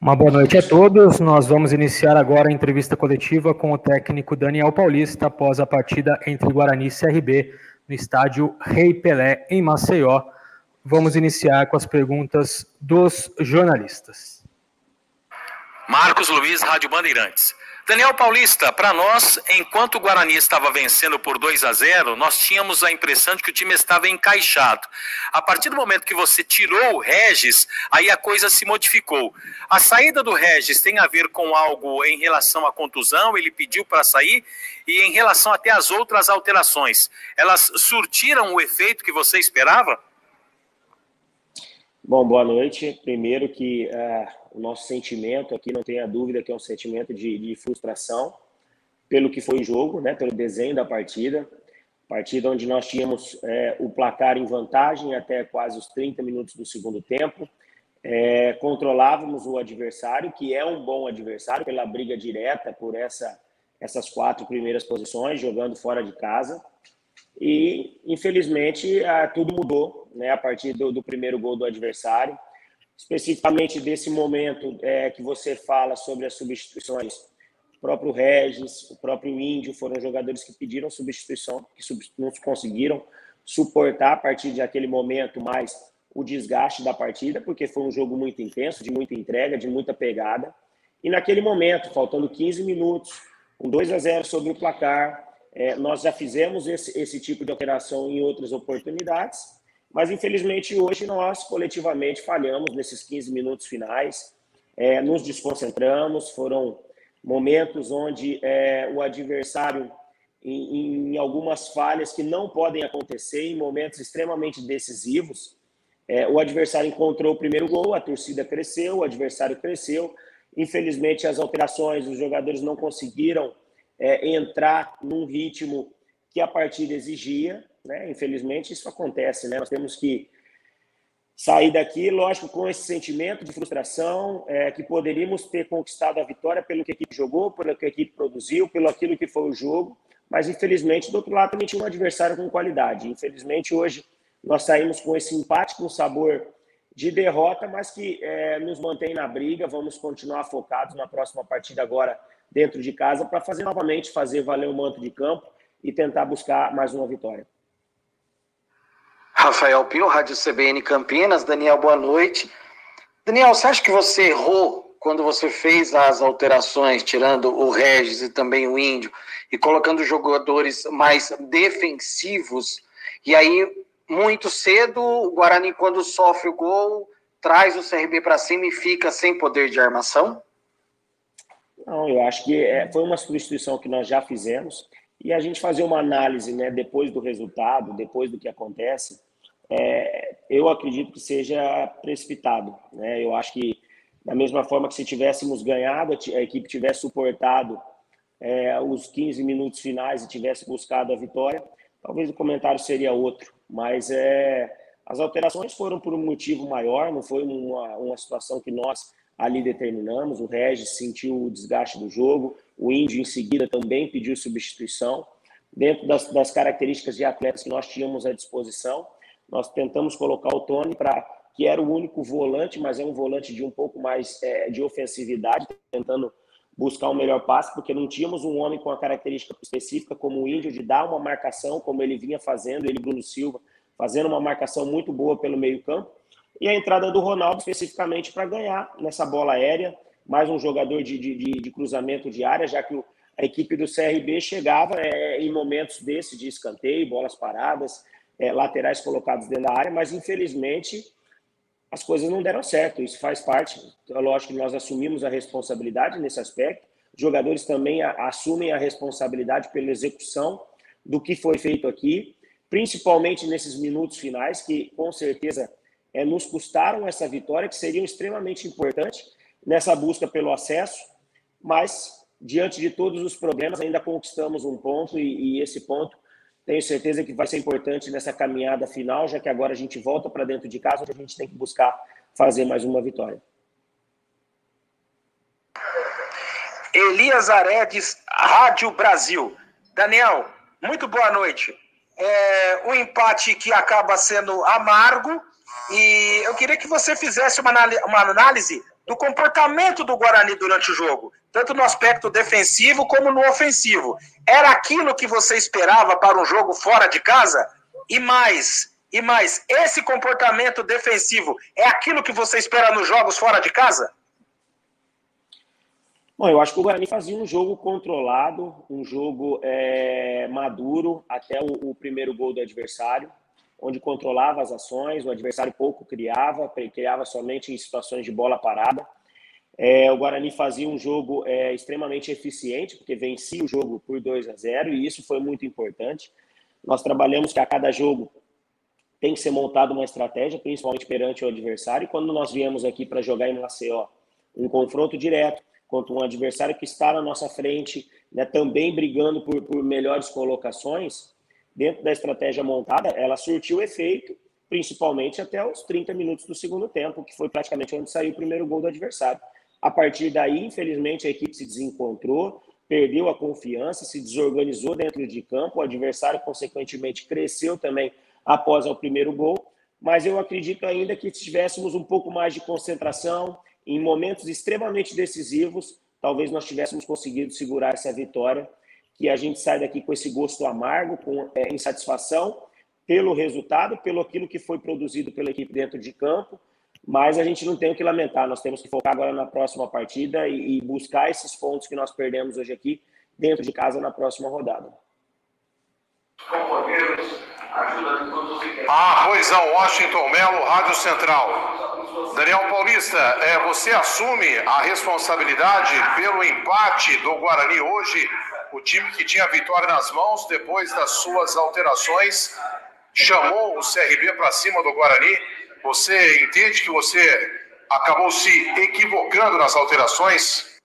Uma boa noite a todos. Nós vamos iniciar agora a entrevista coletiva com o técnico Daniel Paulista após a partida entre Guarani e CRB no estádio Rei Pelé, em Maceió. Vamos iniciar com as perguntas dos jornalistas. Marcos Luiz, Rádio Bandeirantes. Daniel Paulista, para nós, enquanto o Guarani estava vencendo por 2-0, nós tínhamos a impressão de que o time estava encaixado. A partir do momento que você tirou o Regis, aí a coisa se modificou. A saída do Regis tem a ver com algo em relação à contusão, ele pediu para sair, e em relação até às outras alterações, elas surtiram o efeito que você esperava? Bom, boa noite. Primeiro que o nosso sentimento aqui, não tenha dúvida que é um sentimento de frustração pelo que foi o jogo, né, pelo desenho da partida. Partida onde nós tínhamos o placar em vantagem até quase os 30 minutos do segundo tempo. Controlávamos o adversário, que é um bom adversário, pela briga direta por essas 4 primeiras posições, jogando fora de casa. E, infelizmente, tudo mudou, né, a partir do primeiro gol do adversário. Especificamente desse momento que você fala sobre as substituições, o próprio Regis, o próprio Índio foram jogadores que pediram substituição, que não conseguiram suportar a partir daquele momento mais o desgaste da partida, porque foi um jogo muito intenso, de muita entrega, de muita pegada. E naquele momento, faltando 15 minutos, com 2-0 sobre o placar, nós já fizemos esse tipo de alteração em outras oportunidades, mas infelizmente hoje nós coletivamente falhamos nesses 15 minutos finais, nos desconcentramos, foram momentos onde o adversário, em algumas falhas que não podem acontecer, em momentos extremamente decisivos, o adversário encontrou o primeiro gol, a torcida cresceu, o adversário cresceu, infelizmente as alterações, os jogadores não conseguiram entrar num ritmo que a partida exigia, né? Infelizmente isso acontece, né? Nós temos que sair daqui, lógico, com esse sentimento de frustração, que poderíamos ter conquistado a vitória pelo que a equipe jogou, pelo que a equipe produziu, pelo aquilo que foi o jogo, mas infelizmente do outro lado também tinha um adversário com qualidade. Infelizmente hoje nós saímos com esse empate, com sabor de derrota, mas que nos mantém na briga. Vamos continuar focados na próxima partida agora dentro de casa para fazer valer o manto de campo e tentar buscar mais uma vitória. Rafael Pio, Rádio CBN Campinas. Daniel, boa noite. Daniel, você acha que você errou quando você fez as alterações, tirando o Regis e também o Índio, e colocando jogadores mais defensivos, e aí, muito cedo, o Guarani, quando sofre o gol, traz o CRB para cima e fica sem poder de armação? Não, eu acho que foi uma substituição que nós já fizemos, e a gente fazer uma análise, né, depois do resultado, depois do que acontece, eu acredito que seja precipitado, né? Eu acho que, da mesma forma que se tivéssemos ganhado, a equipe tivesse suportado os 15 minutos finais e tivesse buscado a vitória, talvez o comentário seria outro, mas as alterações foram por um motivo maior, não foi uma situação que nós ali determinamos. O Regis sentiu o desgaste do jogo, o Índio em seguida também pediu substituição. Dentro das características de atletas que nós tínhamos à disposição, nós tentamos colocar o Tony, que era o único volante, mas é um volante de um pouco mais de ofensividade, tentando buscar um melhor passe, porque não tínhamos um homem com a característica específica como o Índio, de dar uma marcação, como ele vinha fazendo, ele e Bruno Silva, fazendo uma marcação muito boa pelo meio campo. E a entrada do Ronaldo especificamente para ganhar nessa bola aérea, mais um jogador de cruzamento de área, já que a equipe do CRB chegava em momentos desses de escanteio, bolas paradas, laterais colocados dentro da área, mas infelizmente as coisas não deram certo. Isso faz parte, lógico que nós assumimos a responsabilidade nesse aspecto, os jogadores também assumem a responsabilidade pela execução do que foi feito aqui, principalmente nesses minutos finais, que com certeza nos custaram essa vitória, que seriam extremamente importantes nessa busca pelo acesso, mas diante de todos os problemas ainda conquistamos um ponto, e esse ponto tenho certeza que vai ser importante nessa caminhada final, já que agora a gente volta para dentro de casa, onde a gente tem que buscar fazer mais uma vitória. Elias Aredes, Rádio Brasil. Daniel, muito boa noite. Um empate que acaba sendo amargo, e eu queria que você fizesse uma análise do comportamento do Guarani durante o jogo, tanto no aspecto defensivo como no ofensivo. Era aquilo que você esperava para um jogo fora de casa? E mais, esse comportamento defensivo é aquilo que você espera nos jogos fora de casa? Bom, eu acho que o Guarani fazia um jogo controlado, um jogo maduro até o primeiro gol do adversário, onde controlava as ações, o adversário pouco criava somente em situações de bola parada. O Guarani fazia um jogo extremamente eficiente, porque vencia o jogo por 2-0, e isso foi muito importante. Nós trabalhamos que a cada jogo tem que ser montada uma estratégia, principalmente perante o adversário, e quando nós viemos aqui para jogar em Maceió, um confronto direto contra um adversário que está na nossa frente, né, também brigando por melhores colocações, dentro da estratégia montada, ela surtiu efeito, principalmente até os 30 minutos do segundo tempo, que foi praticamente onde saiu o primeiro gol do adversário. A partir daí, infelizmente, a equipe se desencontrou, perdeu a confiança, se desorganizou dentro de campo, o adversário, consequentemente, cresceu também após o primeiro gol, mas eu acredito ainda que se tivéssemos um pouco mais de concentração, em momentos extremamente decisivos, talvez nós tivéssemos conseguido segurar essa vitória, que a gente sai daqui com esse gosto amargo, com insatisfação pelo resultado, pelo aquilo que foi produzido pela equipe dentro de campo, mas a gente não tem o que lamentar, nós temos que focar agora na próxima partida e buscar esses pontos que nós perdemos hoje aqui dentro de casa na próxima rodada. Pois não, Washington Melo, Rádio Central. Daniel Paulista, você assume a responsabilidade pelo empate do Guarani hoje, o time que tinha a vitória nas mãos depois das suas alterações, chamou o CRB para cima do Guarani. Você entende que você acabou se equivocando nas alterações?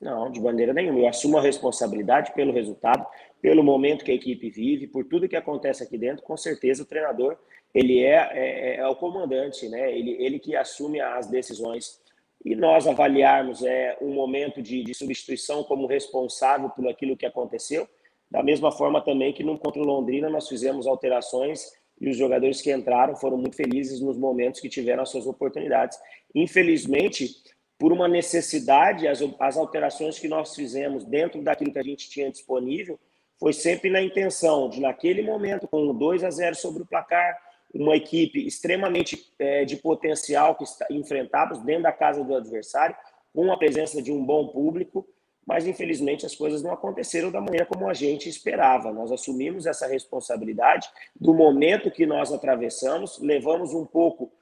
Não, de maneira nenhuma. Eu assumo a responsabilidade pelo resultado, pelo momento que a equipe vive, por tudo que acontece aqui dentro. Com certeza o treinador, ele é o comandante, né? Ele que assume as decisões. E nós avaliarmos um momento de substituição como responsável por aquilo que aconteceu, da mesma forma também que no contra o Londrina nós fizemos alterações e os jogadores que entraram foram muito felizes nos momentos que tiveram as suas oportunidades. Infelizmente, por uma necessidade, as alterações que nós fizemos dentro daquilo que a gente tinha disponível foi sempre na intenção de, naquele momento, com 2-0 sobre o placar, uma equipe extremamente de potencial que enfrentávamos dentro da casa do adversário, com a presença de um bom público, mas infelizmente as coisas não aconteceram da maneira como a gente esperava. Nós assumimos essa responsabilidade do momento que nós atravessamos, levamos um ponto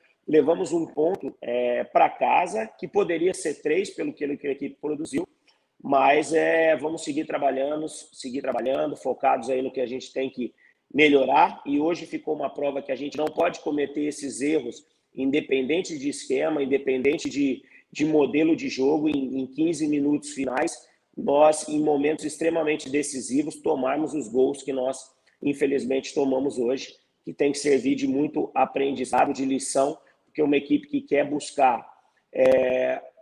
para casa, que poderia ser 3 pelo que a equipe produziu, mas vamos seguir trabalhando, focados aí no que a gente tem que melhorar, e hoje ficou uma prova que a gente não pode cometer esses erros, independente de esquema, independente de modelo de jogo, em 15 minutos finais, nós, em momentos extremamente decisivos, tomarmos os gols que nós, infelizmente, tomamos hoje, que tem que servir de muito aprendizado, de lição, porque uma equipe que quer buscar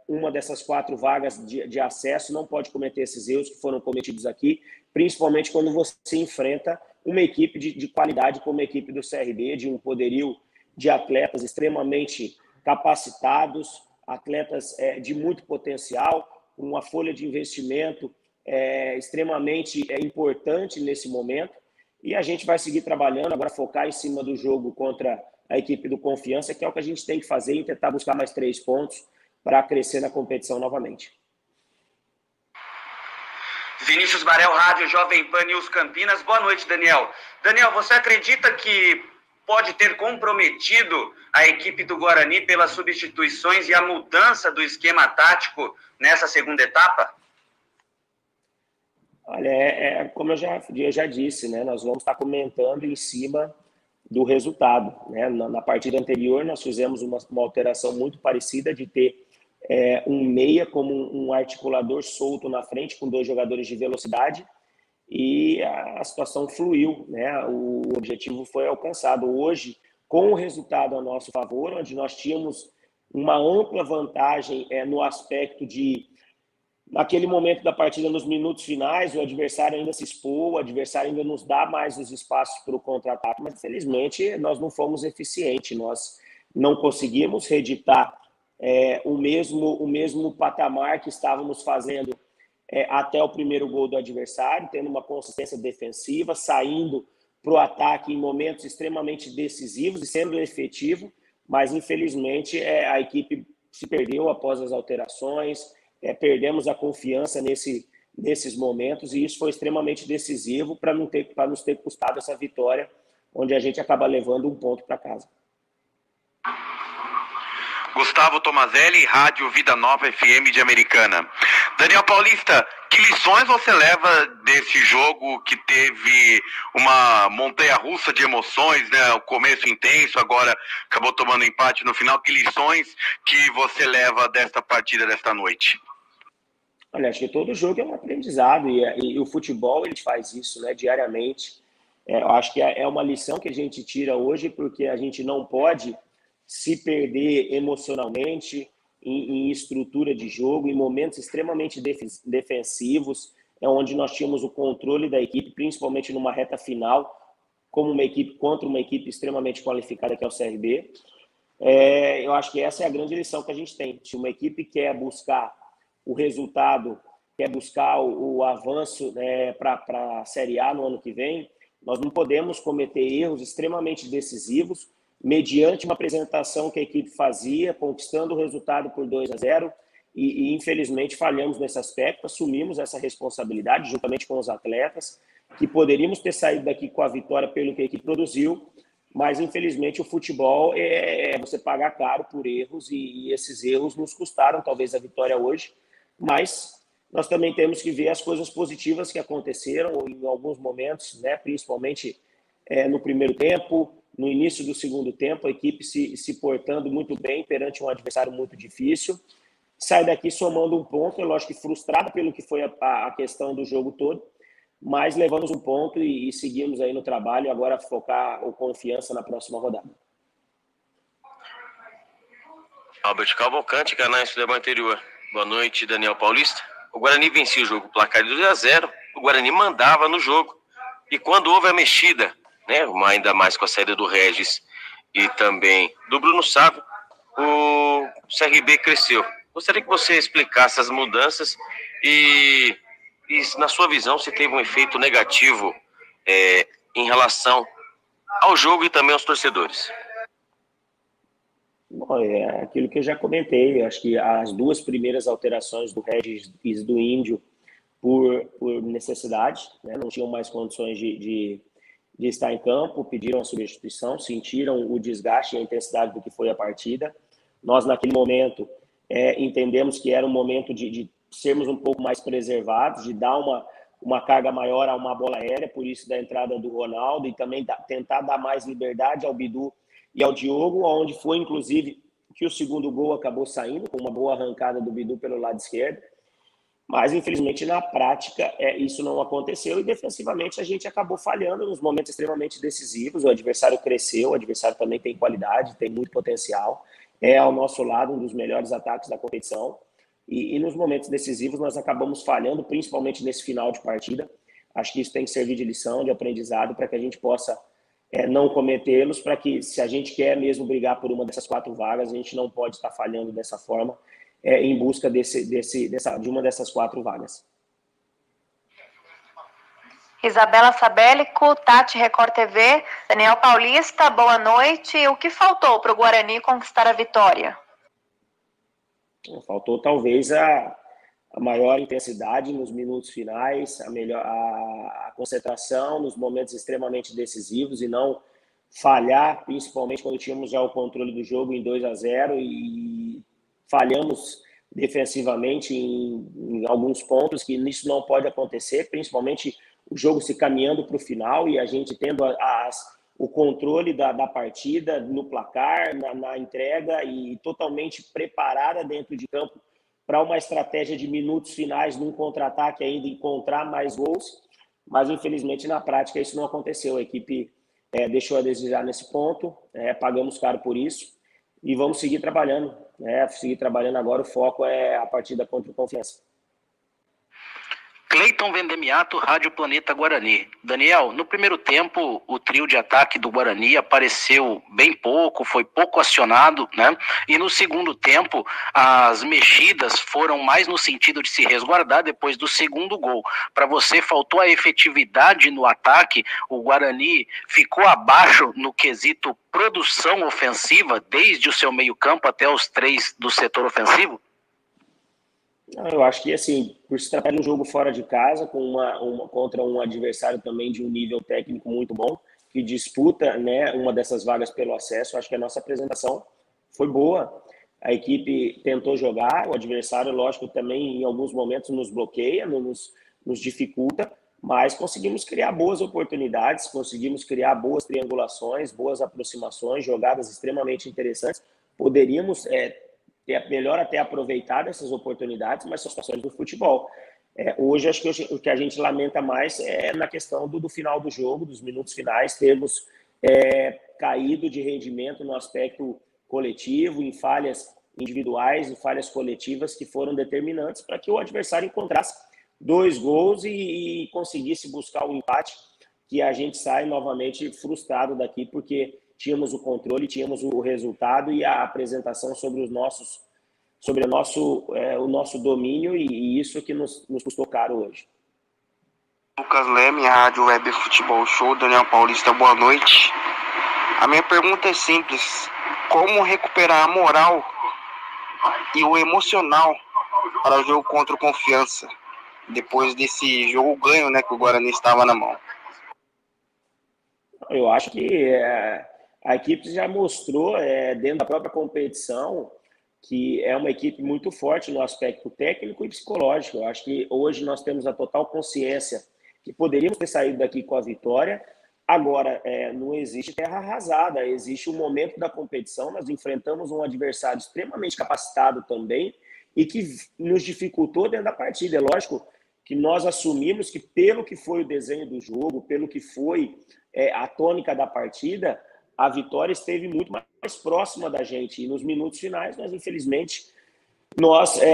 uma dessas 4 vagas de acesso não pode cometer esses erros que foram cometidos aqui, principalmente quando você enfrenta uma equipe de qualidade como a equipe do CRB, de um poderio de atletas extremamente capacitados, atletas de muito potencial, uma folha de investimento extremamente importante nesse momento, e a gente vai seguir trabalhando, agora focar em cima do jogo contra a equipe do Confiança, que é o que a gente tem que fazer, e tentar buscar mais 3 pontos para crescer na competição novamente. Vinícius Barel, Rádio Jovem Pan News Campinas. Boa noite, Daniel. Daniel, você acredita que pode ter comprometido a equipe do Guarani pelas substituições e a mudança do esquema tático nessa segunda etapa? Olha, como eu já disse, né, nós vamos estar comentando em cima do resultado, né? Na partida anterior, nós fizemos uma alteração muito parecida de ter um meia como um articulador solto na frente, com 2 jogadores de velocidade, e a situação fluiu, né? O objetivo foi alcançado. Hoje, com o resultado a nosso favor, onde nós tínhamos uma ampla vantagem no aspecto de, naquele momento da partida, nos minutos finais, o adversário ainda se expôs, o adversário ainda nos dá mais os espaços para o contra-ataque, mas, infelizmente, nós não fomos eficientes, nós não conseguimos reeditar o mesmo patamar que estávamos fazendo até o primeiro gol do adversário, tendo uma consistência defensiva, saindo para o ataque em momentos extremamente decisivos e sendo efetivo, mas infelizmente a equipe se perdeu após as alterações, perdemos a confiança nesses momentos, e isso foi extremamente decisivo para nos ter custado essa vitória, onde a gente acaba levando um ponto para casa. Gustavo Tomazelli, Rádio Vida Nova FM de Americana. Daniel Paulista, que lições você leva desse jogo que teve uma montanha-russa de emoções, né? O começo intenso, agora acabou tomando empate no final. Que lições que você leva desta partida, desta noite? Olha, acho que todo jogo é um aprendizado, e o futebol ele faz isso, né, diariamente. Eu acho que é uma lição que a gente tira hoje, porque a gente não pode se perder emocionalmente em estrutura de jogo, em momentos extremamente defensivos, onde nós tínhamos o controle da equipe, principalmente numa reta final, como uma equipe contra uma equipe extremamente qualificada que é o CRB. Eu acho que essa é a grande lição que a gente tem. Se uma equipe quer buscar o resultado, quer buscar o avanço para a Série A no ano que vem, nós não podemos cometer erros extremamente decisivos, mediante uma apresentação que a equipe fazia, conquistando o resultado por 2-0, e infelizmente falhamos nesse aspecto, assumimos essa responsabilidade juntamente com os atletas, que poderíamos ter saído daqui com a vitória pelo que a equipe produziu, mas infelizmente o futebol você pagar caro por erros, e esses erros nos custaram talvez a vitória hoje, mas nós também temos que ver as coisas positivas que aconteceram em alguns momentos, né, principalmente no primeiro tempo, no início do segundo tempo, a equipe se portando muito bem perante um adversário muito difícil. Sai daqui somando um ponto, é lógico que frustrado pelo que foi a questão do jogo todo, mas levamos um ponto e seguimos aí no trabalho, agora focar o confiança na próxima rodada. Albert Cavalcante, canal Estudante Anterior. Boa noite, Daniel Paulista. O Guarani vencia o jogo placar de 2-0, o Guarani mandava no jogo, e quando houve a mexida, né, ainda mais com a saída do Regis e também do Bruno Sávio, o CRB cresceu. Gostaria que você explicasse as mudanças e na sua visão, se teve um efeito negativo em relação ao jogo e também aos torcedores. Bom, é aquilo que eu já comentei. Acho que as duas primeiras alterações do Regis e do Índio por necessidade, né, não tinham mais condições de estar em campo, pediram a substituição, sentiram o desgaste e a intensidade do que foi a partida. Nós, naquele momento, entendemos que era um momento de sermos um pouco mais preservados, de dar uma carga maior a uma bola aérea, por isso da entrada do Ronaldo, e também tentar dar mais liberdade ao Bidu e ao Diogo, onde foi, inclusive, que o segundo gol acabou saindo, com uma boa arrancada do Bidu pelo lado esquerdo. Mas, infelizmente, na prática, isso não aconteceu, e defensivamente a gente acabou falhando nos momentos extremamente decisivos. O adversário cresceu, o adversário também tem qualidade, tem muito potencial, ao nosso lado um dos melhores ataques da competição, e nos momentos decisivos nós acabamos falhando, principalmente nesse final de partida. Acho que isso tem que servir de lição, de aprendizado, para que a gente possa não cometê-los, para que, se a gente quer mesmo brigar por uma dessas 4 vagas, a gente não pode estar falhando dessa forma, em busca de uma dessas 4 vagas. Isabela Sabélico, Tati Record TV, Daniel Paulista, boa noite. O que faltou para o Guarani conquistar a vitória? Faltou talvez a maior intensidade nos minutos finais, a concentração nos momentos extremamente decisivos, e não falhar, principalmente quando tínhamos já o controle do jogo em 2-0 e falhamos defensivamente em alguns pontos, que isso não pode acontecer, principalmente o jogo se caminhando para o final e a gente tendo o controle da partida no placar, na entrega, e totalmente preparada dentro de campo para uma estratégia de minutos finais num contra-ataque, ainda encontrar mais gols, mas infelizmente na prática isso não aconteceu. A equipe deixou a desejar nesse ponto, pagamos caro por isso, e vamos seguir trabalhando. Agora o foco é a partida contra o Confiança. Cleiton Vendemiato, Rádio Planeta Guarani. Daniel, no primeiro tempo, o trio de ataque do Guarani apareceu bem pouco, foi pouco acionado, né? E no segundo tempo, as mexidas foram mais no sentido de se resguardar depois do segundo gol. Para você, faltou a efetividade no ataque? O Guarani ficou abaixo no quesito produção ofensiva, desde o seu meio-campo até os 3 do setor ofensivo? Eu acho que, assim, por se tratar de um jogo fora de casa, contra um adversário também de um nível técnico muito bom, que disputa, né, uma dessas vagas pelo acesso, acho que a nossa apresentação foi boa. A equipe tentou jogar, o adversário, lógico, também em alguns momentos nos bloqueia, nos dificulta, mas conseguimos criar boas oportunidades, conseguimos criar boas triangulações, boas aproximações, jogadas extremamente interessantes. Poderíamos melhor até aproveitar essas oportunidades, mas são situações do futebol. Hoje, acho que o que a gente lamenta mais é na questão do final do jogo, dos minutos finais, termos caído de rendimento no aspecto coletivo, em falhas individuais e falhas coletivas que foram determinantes para que o adversário encontrasse 2 gols e conseguisse buscar o empate, que a gente sai novamente frustrado daqui, porque tínhamos o controle, tínhamos o resultado e a apresentação sobre o nosso domínio, e isso que nos custou caro hoje. Lucas Leme, Rádio Web Futebol Show, Daniel Paulista, boa noite. A minha pergunta é simples: como recuperar a moral e o emocional para o jogo contra o Confiança, depois desse jogo ganho, né, que o Guarani estava na mão? Eu acho que a equipe já mostrou, dentro da própria competição, que é uma equipe muito forte no aspecto técnico e psicológico. Eu acho que hoje nós temos a total consciência que poderíamos ter saído daqui com a vitória. Agora, não existe terra arrasada, existe um momento da competição, nós enfrentamos um adversário extremamente capacitado também e que nos dificultou dentro da partida. É lógico que nós assumimos que, pelo que foi o desenho do jogo, pelo que foi a tônica da partida, a vitória esteve muito mais próxima da gente. E nos minutos finais, nós, infelizmente,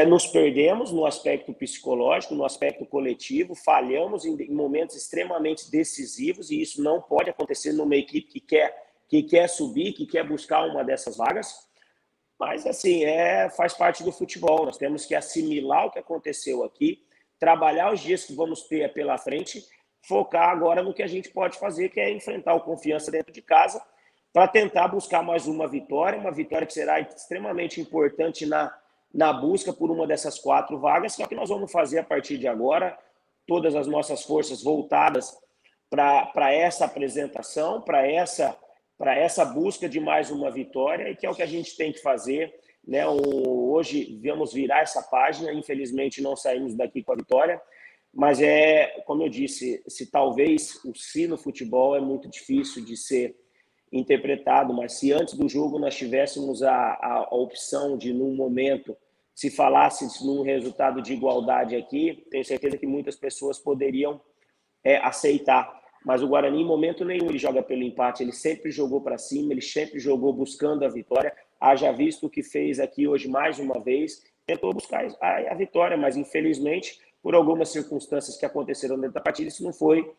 nos perdemos no aspecto psicológico, no aspecto coletivo, falhamos em momentos extremamente decisivos, e isso não pode acontecer numa equipe que quer subir, que quer buscar uma dessas vagas. Mas, assim, faz parte do futebol. Nós temos que assimilar o que aconteceu aqui, trabalhar os dias que vamos ter pela frente, focar agora no que a gente pode fazer, que é enfrentar o Confiança dentro de casa, para tentar buscar mais uma vitória que será extremamente importante na busca por uma dessas 4 vagas, que é o que nós vamos fazer a partir de agora, todas as nossas forças voltadas para essa apresentação, para essa busca de mais uma vitória, e que é o que a gente tem que fazer, né? Hoje vamos virar essa página, infelizmente não saímos daqui com a vitória, mas como eu disse, talvez o no futebol é muito difícil de ser interpretado, mas se antes do jogo nós tivéssemos a opção de, num momento, se falasse num resultado de igualdade aqui, tenho certeza que muitas pessoas poderiam aceitar. Mas o Guarani, em momento nenhum, ele joga pelo empate, ele sempre jogou para cima, ele sempre jogou buscando a vitória. Haja visto o que fez aqui hoje mais uma vez, tentou buscar a vitória, mas infelizmente, por algumas circunstâncias que aconteceram dentro da partida, isso não foi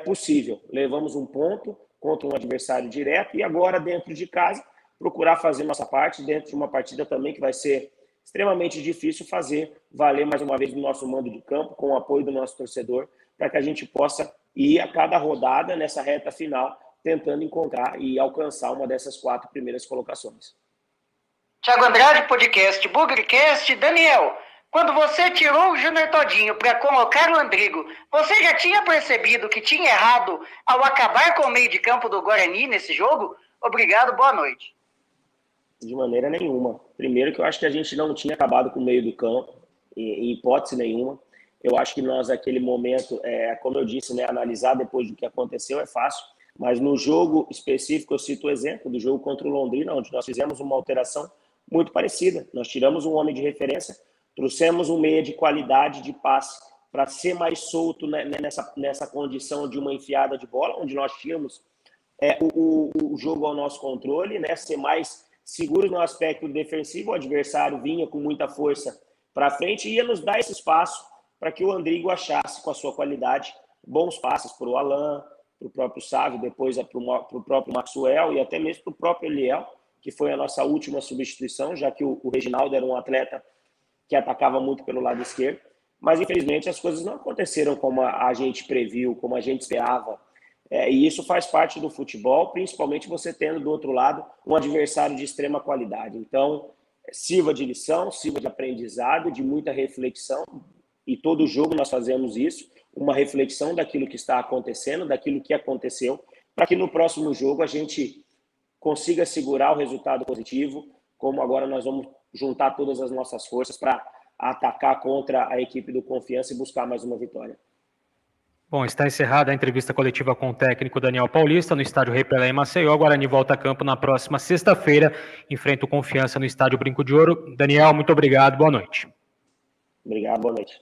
possível. Levamos um ponto contra um adversário direto, e agora, dentro de casa, procurar fazer nossa parte, dentro de uma partida também que vai ser extremamente difícil, fazer valer mais uma vez o nosso mando de campo, com o apoio do nosso torcedor, para que a gente possa ir a cada rodada, nessa reta final, tentando encontrar e alcançar uma dessas 4 primeiras colocações. Thiago Andrade, podcast Bugrecast. Daniel, quando você tirou o Júnior Todinho para colocar o Andrigo, você já tinha percebido que tinha errado ao acabar com o meio de campo do Guarani nesse jogo? Obrigado, boa noite. De maneira nenhuma. Primeiro que eu acho que a gente não tinha acabado com o meio do campo, em hipótese nenhuma. Eu acho que nós, naquele momento, como eu disse, né, analisar depois do que aconteceu é fácil, mas no jogo específico, eu cito o exemplo do jogo contra o Londrina, onde nós fizemos uma alteração muito parecida. Nós tiramos um homem de referência, trouxemos um meia de qualidade de passe para ser mais solto, né, nessa condição de uma enfiada de bola, onde nós tínhamos o jogo ao nosso controle, né, ser mais seguros no aspecto defensivo. O adversário vinha com muita força para frente e ia nos dar esse espaço para que o Andrigo achasse, com a sua qualidade, bons passes para o Alan, para o próprio Sávio, depois para o próprio Maxwell e até mesmo para o próprio Eliel, que foi a nossa última substituição, já que o Reginaldo era um atleta que atacava muito pelo lado esquerdo. Mas, infelizmente, as coisas não aconteceram como a gente previu, como a gente esperava. E isso faz parte do futebol, principalmente você tendo do outro lado um adversário de extrema qualidade. Então, sirva de lição, sirva de aprendizado, de muita reflexão, e todo jogo nós fazemos isso, uma reflexão daquilo que está acontecendo, daquilo que aconteceu, para que no próximo jogo a gente consiga segurar o resultado positivo, como agora nós vamos juntar todas as nossas forças para atacar contra a equipe do Confiança e buscar mais uma vitória. Bom, está encerrada a entrevista coletiva com o técnico Daniel Paulista no estádio Rei Pelé em Maceió. O Guarani volta a campo na próxima sexta-feira, enfrenta o Confiança no estádio Brinco de Ouro. Daniel, muito obrigado, boa noite. Obrigado, boa noite.